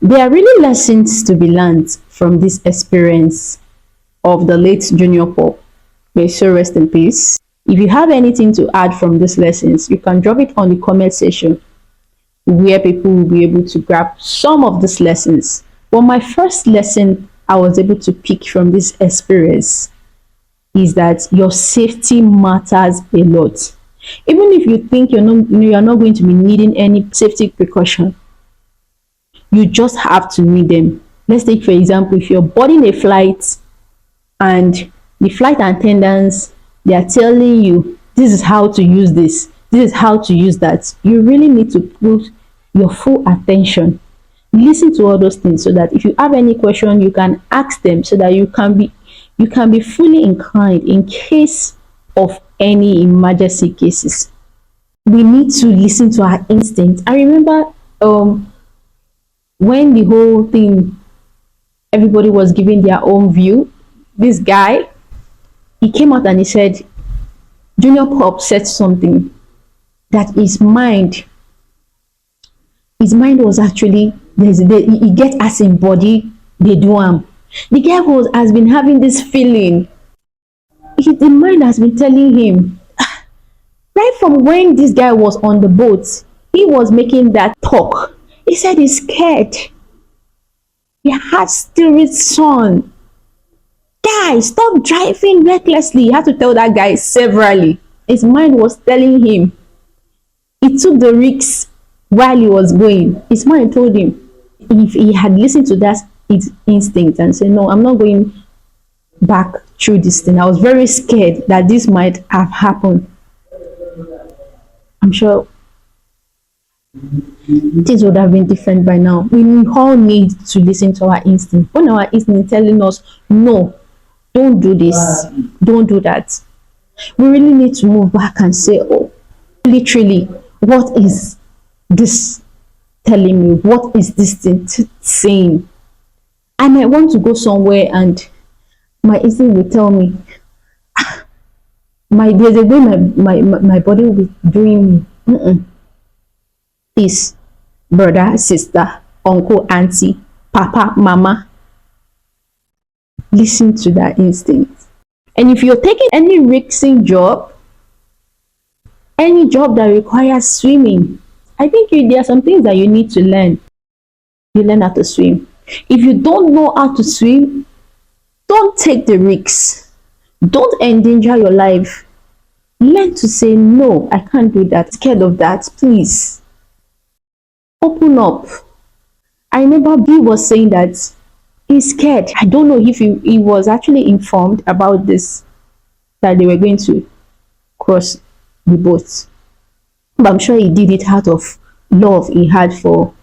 There are really lessons to be learned from this experience of the late Junior Pope. May so rest in peace. If you have anything to add from these lessons, you can drop it on the comment section where people will be able to grab some of these lessons. Well, my first lesson I was able to pick from this experience is that your safety matters a lot. Even if you think you're not going to be needing any safety precaution, you just have to need them. Let's take for example, if you're boarding a flight and the flight attendants, they are telling you this is how to use this is how to use that, you really need to put your full attention, listen to all those things, so that if you have any question you can ask them, so that you can be fully inclined in case of any emergency cases. We need to listen to our instinct. I remember when the whole thing, everybody was giving their own view, this guy, he came out and he said Junior Pop said something that his mind was actually he get as in body they do him. The guy has been having this feeling. The mind has been telling him right from when this guy was on the boat. He was making that talk. He said he's scared. He has spirit son. Guy, stop driving recklessly. He had to tell that guy severally. His mind was telling him. He took the risks while he was going. His mind told him, if he had listened to that his instinct and said, no, I'm not going back through this thing. I was very scared that this might have happened. I'm sure things would have been different by now. We all need to listen to our instinct. When our instinct is telling us, no, don't do this, don't do that, we really need to move back and say, oh, literally, what is this telling me? What is this thing saying? I might want to go somewhere and my instinct will tell me, there's a way my body will be doing me. This brother, sister, uncle, auntie, papa, mama, listen to that instinct. And if you're taking any risky job, any job that requires swimming, I think there are some things that you need to learn. You learn how to swim. If you don't know how to swim, don't take the risks. Don't endanger your life. Learn to say, no, I can't do that. Scared of that, please. Open up. I remember B was saying that he's scared. I don't know if he was actually informed about this, that they were going to cross the boat. But I'm sure he did it out of love he had for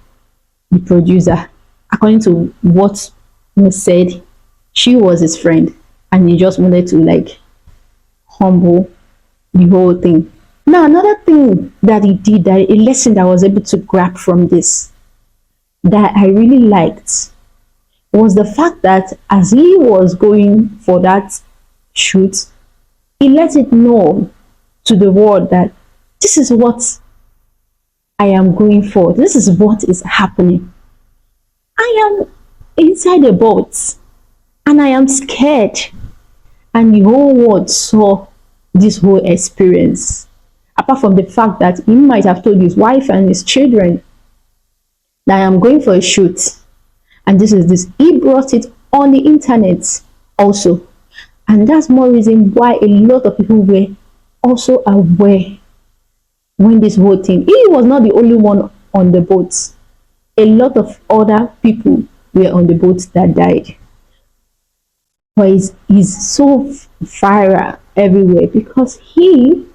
the producer. According to what was said, she was his friend and he just wanted to humble the whole thing. Now, another thing that he did, that a lesson that I was able to grab from this that I really liked, was the fact that as he was going for that shoot, he let it know to the world that this is what I am going for. This is what is happening. I am inside the boat and I am scared. And the whole world saw this whole experience. Apart from the fact that he might have told his wife and his children that I am going for a shoot. And this is this. He brought it on the internet also. And that's more reason why a lot of people were also aware when this whole thing. He was not the only one on the boat. A lot of other people were on the boat that died. But he's so viral everywhere because he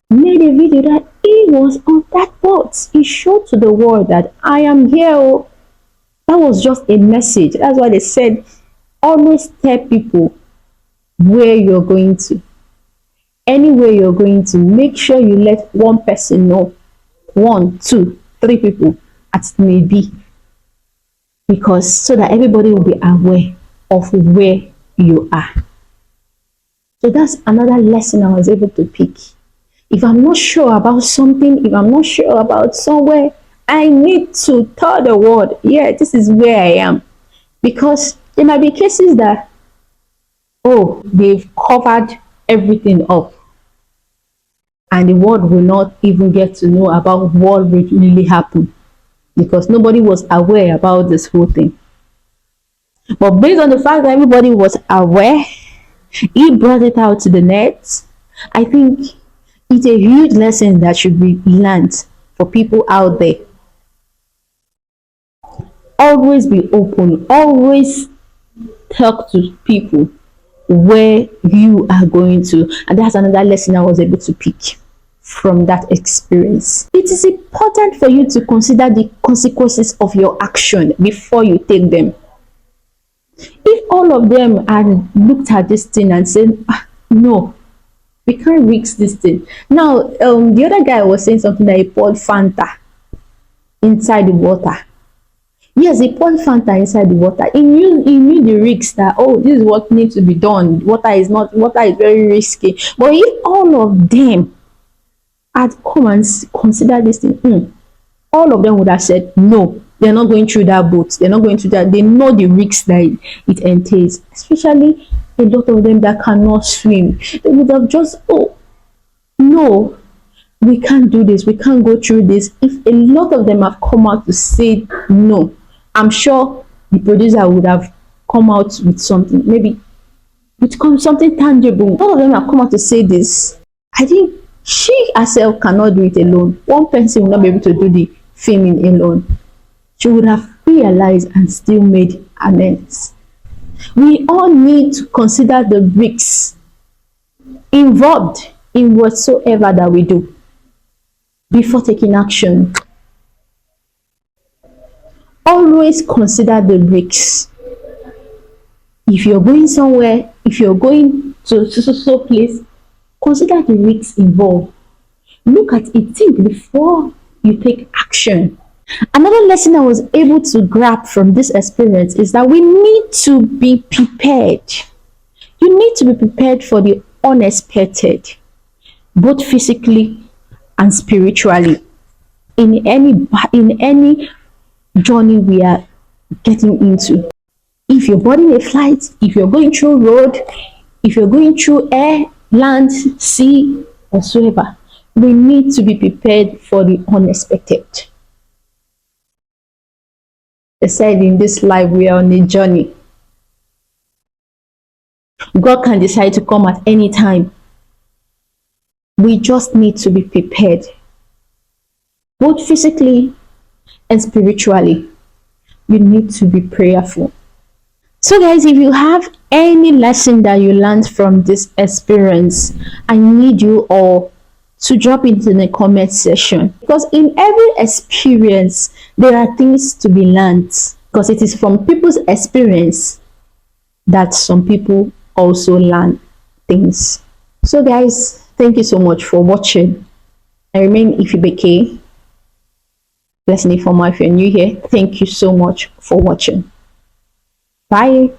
made a video that he was on that boat. He showed to the world that I am here. Oh. That was just a message. That's why they said, always tell people where you're going to. Anywhere you're going to, make sure you let one person know. 1, 2, 3 people at maybe. Because so that everybody will be aware of where you are. So that's another lesson I was able to pick. If I'm not sure about something, if I'm not sure about somewhere, I need to tell the world, yeah, this is where I am. Because there might be cases that, oh, they've covered everything up and the world will not even get to know about what really happened because nobody was aware about this whole thing. But based on the fact that everybody was aware, he brought it out to the net. I think it's a huge lesson that should be learned for people out there. Always be open, always talk to people where you are going to. And that's another lesson I was able to pick from that experience. It is important for you to consider the consequences of your action before you take them. If all of them had looked at this thing and said, ah, no, we can't risk this thing. Now, the other guy was saying something that he poured Fanta inside the water. Yes, he poured Fanta inside the water. He knew the risks that, oh, this is what needs to be done. Water is very risky. But if all of them had come and consider this thing, all of them would have said no. They're not going through that boat. They're not going through that. They know the risks that it entails. Especially a lot of them that cannot swim. They would have just, oh no, we can't do this. We can't go through this. If a lot of them have come out to say no, I'm sure the producer would have come out with something, maybe with something tangible. All of them have come out to say this. I think she herself cannot do it alone. One person will not be able to do the filming alone. She would have realized and still made amends. We all need to consider the risks involved in whatsoever that we do before taking action. Always consider the risks. If you're going somewhere, if you're going to so place, consider the risks involved. Look at it, think before you take action. Another lesson I was able to grab from this experience is that we need to be prepared. You need to be prepared for the unexpected, both physically and spiritually. In any journey we are getting into. If you're boarding a flight, if you're going through road, if you're going through air, land, sea, whatsoever, we need to be prepared for the unexpected. They said in this life we are on a journey. God can decide to come at any time. We just need to be prepared, both physically and spiritually. You need to be prayerful. So guys, if you have any lesson that you learned from this experience, I need you all to drop it in the comment section, because in every experience there are things to be learned, because it is from people's experience that some people also learn things. So guys, thank you so much for watching. I remain Ifibeke. Blessing Informa if you're new here. Thank you so much for watching. Bye.